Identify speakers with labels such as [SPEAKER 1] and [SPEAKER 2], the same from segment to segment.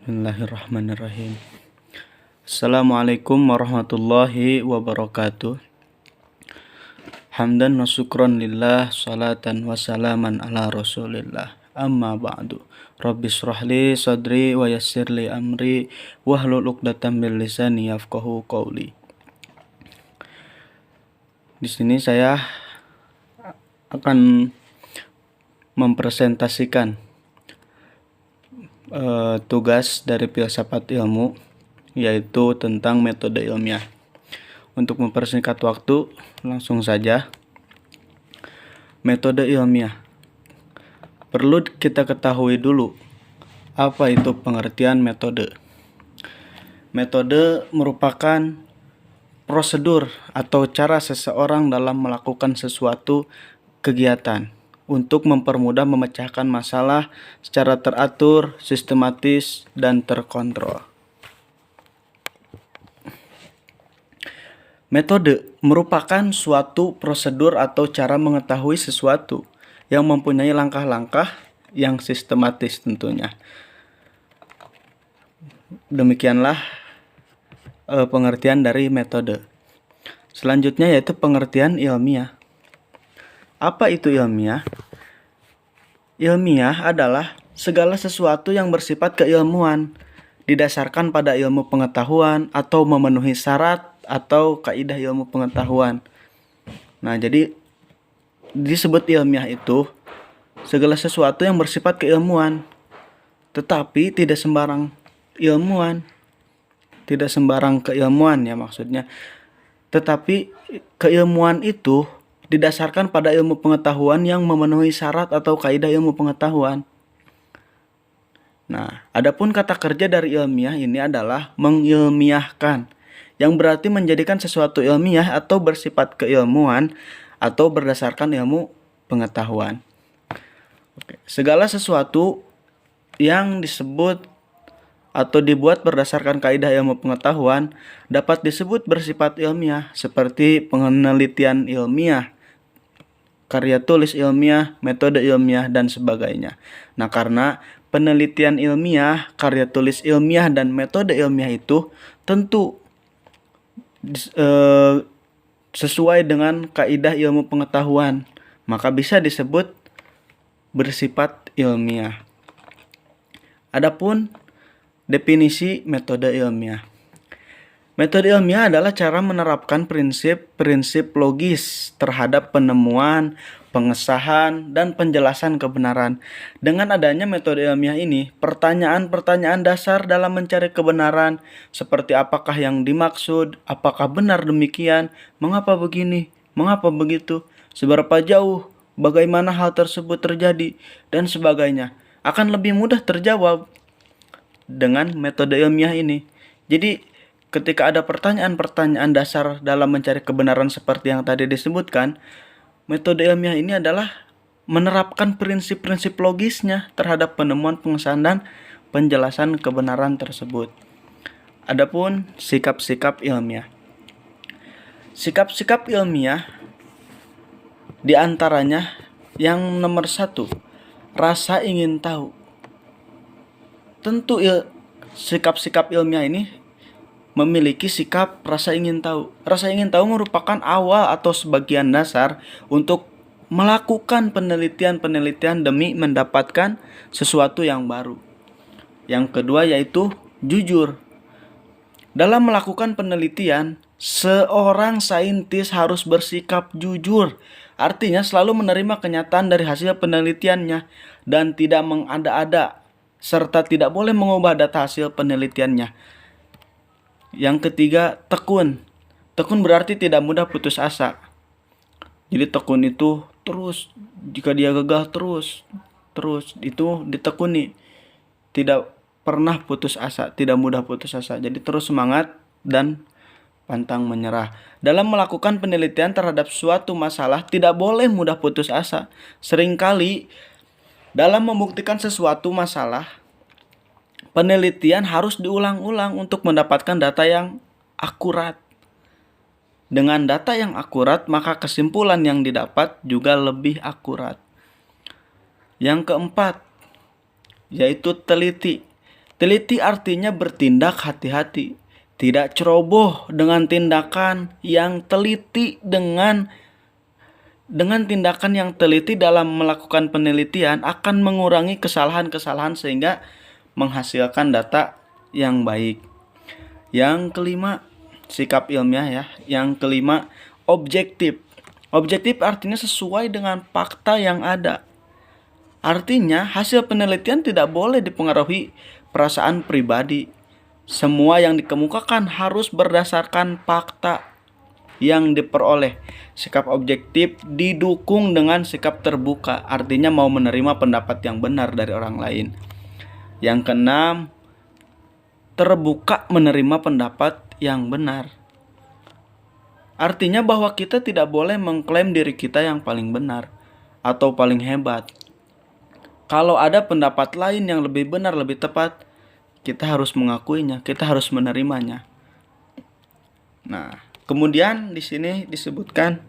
[SPEAKER 1] Bismillahirrahmanirrahim. Assalamualaikum warahmatullahi wabarakatuh. Hamdan wa syukran lillah, salatan wa salaman ala rasulillah. Amma ba'du. Rabbi shrahli sadri wa yassirli amri wahlul 'uqdatam min lisani yafqahu qawli. Di sini saya akan mempresentasikan tugas dari filsafat ilmu, yaitu tentang metode ilmiah. Untuk mempersingkat waktu, langsung saja. Metode ilmiah. Perlu kita ketahui dulu apa itu pengertian metode. Metode merupakan prosedur atau cara seseorang dalam melakukan sesuatu kegiatan untuk mempermudah memecahkan masalah secara teratur, sistematis, dan terkontrol. Metode merupakan suatu prosedur atau cara mengetahui sesuatu yang mempunyai langkah-langkah yang sistematis tentunya. Demikianlah pengertian dari metode. Selanjutnya yaitu pengertian ilmiah. Apa itu ilmiah? Ilmiah adalah segala sesuatu yang bersifat keilmuan, didasarkan pada ilmu pengetahuan atau memenuhi syarat atau kaidah ilmu pengetahuan. Nah, jadi disebut ilmiah itu segala sesuatu yang bersifat keilmuan, tetapi tidak sembarang ilmuwan. Tidak sembarang keilmuan ya maksudnya. Tetapi keilmuan itu didasarkan pada ilmu pengetahuan yang memenuhi syarat atau kaidah ilmu pengetahuan. Nah, adapun kata kerja dari ilmiah ini adalah mengilmiahkan, yang berarti menjadikan sesuatu ilmiah atau bersifat keilmuan atau berdasarkan ilmu pengetahuan. Segala sesuatu yang disebut atau dibuat berdasarkan kaidah ilmu pengetahuan dapat disebut bersifat ilmiah, seperti penelitian ilmiah, karya tulis ilmiah, metode ilmiah, dan sebagainya. Nah, karena penelitian ilmiah, karya tulis ilmiah, dan metode ilmiah itu tentu sesuai dengan kaidah ilmu pengetahuan, maka bisa disebut bersifat ilmiah. Adapun definisi metode ilmiah. Metode ilmiah adalah cara menerapkan prinsip-prinsip logis terhadap penemuan, pengesahan, dan penjelasan kebenaran. Dengan adanya metode ilmiah ini, pertanyaan-pertanyaan dasar dalam mencari kebenaran seperti apakah yang dimaksud, apakah benar demikian, mengapa begini, mengapa begitu, seberapa jauh, bagaimana hal tersebut terjadi, dan sebagainya akan lebih mudah terjawab dengan metode ilmiah ini. Jadi ketika ada pertanyaan-pertanyaan dasar dalam mencari kebenaran seperti yang tadi disebutkan, metode ilmiah ini adalah menerapkan prinsip-prinsip logisnya terhadap penemuan, pengesahan, dan penjelasan kebenaran tersebut. Adapun sikap-sikap ilmiah. Sikap-sikap ilmiah diantaranya yang nomor 1, rasa ingin tahu. Tentu sikap-sikap ilmiah ini memiliki sikap rasa ingin tahu. Rasa ingin tahu merupakan awal atau sebagian dasar untuk melakukan penelitian-penelitian demi mendapatkan sesuatu yang baru. Yang kedua yaitu jujur. Dalam melakukan penelitian, seorang saintis harus bersikap jujur. Artinya selalu menerima kenyataan dari hasil penelitiannya dan tidak mengada-ada, serta tidak boleh mengubah data hasil penelitiannya. Yang ketiga, tekun. Tekun berarti tidak mudah putus asa. Jadi tekun itu terus, jika dia gagal terus itu ditekuni. Tidak pernah putus asa, tidak mudah putus asa. Jadi terus semangat dan pantang menyerah. Dalam melakukan penelitian terhadap suatu masalah tidak boleh mudah putus asa. Seringkali dalam membuktikan sesuatu masalah, penelitian harus diulang-ulang untuk mendapatkan data yang akurat. Dengan data yang akurat, maka kesimpulan yang didapat juga lebih akurat. Yang keempat, yaitu teliti. Teliti artinya bertindak hati-hati, tidak ceroboh dengan tindakan yang teliti dengan tindakan yang teliti dalam melakukan penelitian akan mengurangi kesalahan-kesalahan sehingga menghasilkan data yang baik. Yang kelima, sikap ilmiah ya. Yang kelima, objektif. Objektif artinya sesuai dengan fakta yang ada. Artinya hasil penelitian tidak boleh dipengaruhi perasaan pribadi. Semua yang dikemukakan harus berdasarkan fakta yang diperoleh. Sikap objektif didukung dengan sikap terbuka, artinya mau menerima pendapat yang benar dari orang lain. Yang keenam, terbuka menerima pendapat yang benar. Artinya bahwa kita tidak boleh mengklaim diri kita yang paling benar atau paling hebat. Kalau ada pendapat lain yang lebih benar, lebih tepat, kita harus mengakuinya, kita harus menerimanya. Nah, kemudian di sini disebutkan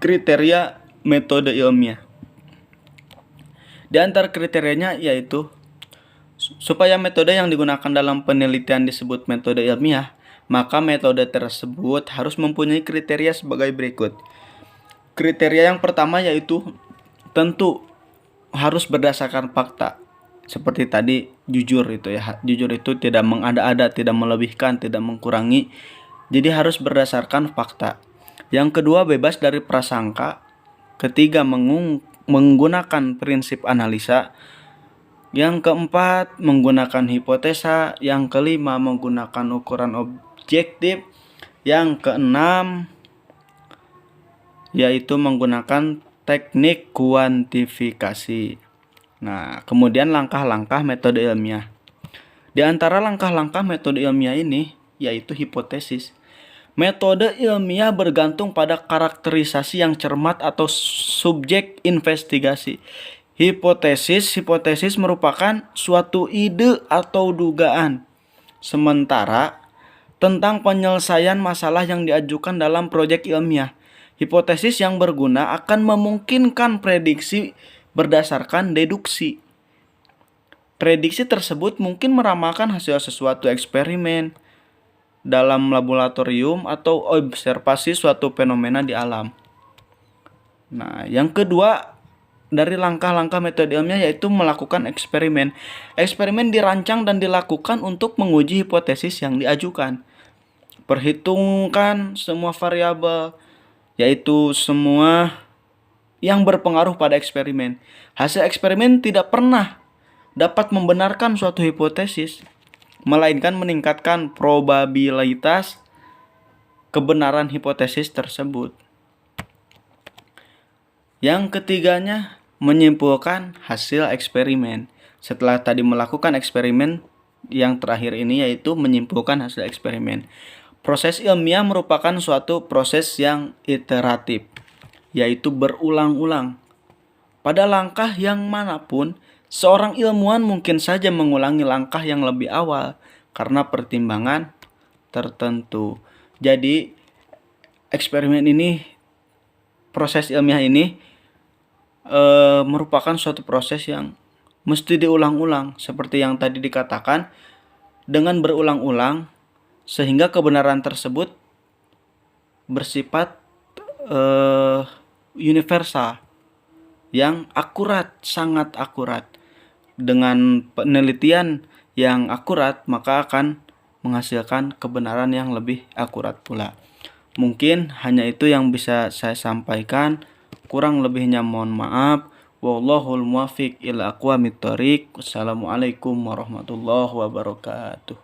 [SPEAKER 1] kriteria metode ilmiah. Di antara kriterianya yaitu supaya metode yang digunakan dalam penelitian disebut metode ilmiah, maka metode tersebut harus mempunyai kriteria sebagai berikut. Kriteria yang pertama yaitu tentu harus berdasarkan fakta. Seperti tadi, jujur itu ya. Jujur itu tidak mengada-ada, tidak melebihkan, tidak mengkurangi. Jadi harus berdasarkan fakta. Yang kedua, bebas dari prasangka. Ketiga, menggunakan prinsip analisa. Yang keempat, menggunakan hipotesa. Yang kelima, menggunakan ukuran objektif. Yang keenam, yaitu menggunakan teknik kuantifikasi. Nah, kemudian langkah-langkah metode ilmiah. Di antara langkah-langkah metode ilmiah ini yaitu hipotesis. Metode ilmiah bergantung pada karakterisasi yang cermat atau subjek investigasi. Hipotesis merupakan suatu ide atau dugaan sementara tentang penyelesaian masalah yang diajukan dalam proyek ilmiah. Hipotesis yang berguna akan memungkinkan prediksi berdasarkan deduksi. Prediksi tersebut mungkin meramalkan hasil sesuatu eksperimen dalam laboratorium atau observasi suatu fenomena di alam. Nah, yang kedua dari langkah-langkah metode ilmiah yaitu melakukan eksperimen. Eksperimen dirancang dan dilakukan untuk menguji hipotesis yang diajukan. Perhitungkan semua variabel, yaitu semua yang berpengaruh pada eksperimen. Hasil eksperimen tidak pernah dapat membenarkan suatu hipotesis, melainkan meningkatkan probabilitas kebenaran hipotesis tersebut. Yang ketiganya, menyimpulkan hasil eksperimen. Setelah tadi melakukan eksperimen, yang terakhir ini yaitu menyimpulkan hasil eksperimen. Proses ilmiah merupakan suatu proses yang iteratif, yaitu berulang-ulang. Pada langkah yang manapun, seorang ilmuwan mungkin saja mengulangi langkah yang lebih awal karena pertimbangan tertentu. Jadi, eksperimen ini, proses ilmiah ini merupakan suatu proses yang mesti diulang-ulang. Seperti yang tadi dikatakan, dengan berulang-ulang, sehingga kebenaran tersebut bersifat universal, yang akurat, sangat akurat. Dengan penelitian yang akurat, maka akan menghasilkan kebenaran yang lebih akurat pula. Mungkin hanya itu yang bisa saya sampaikan. Kurang lebihnya mohon maaf. Wallahul muwaffiq ila aqwamit thoriq. Wassalamualaikum warahmatullahi wabarakatuh.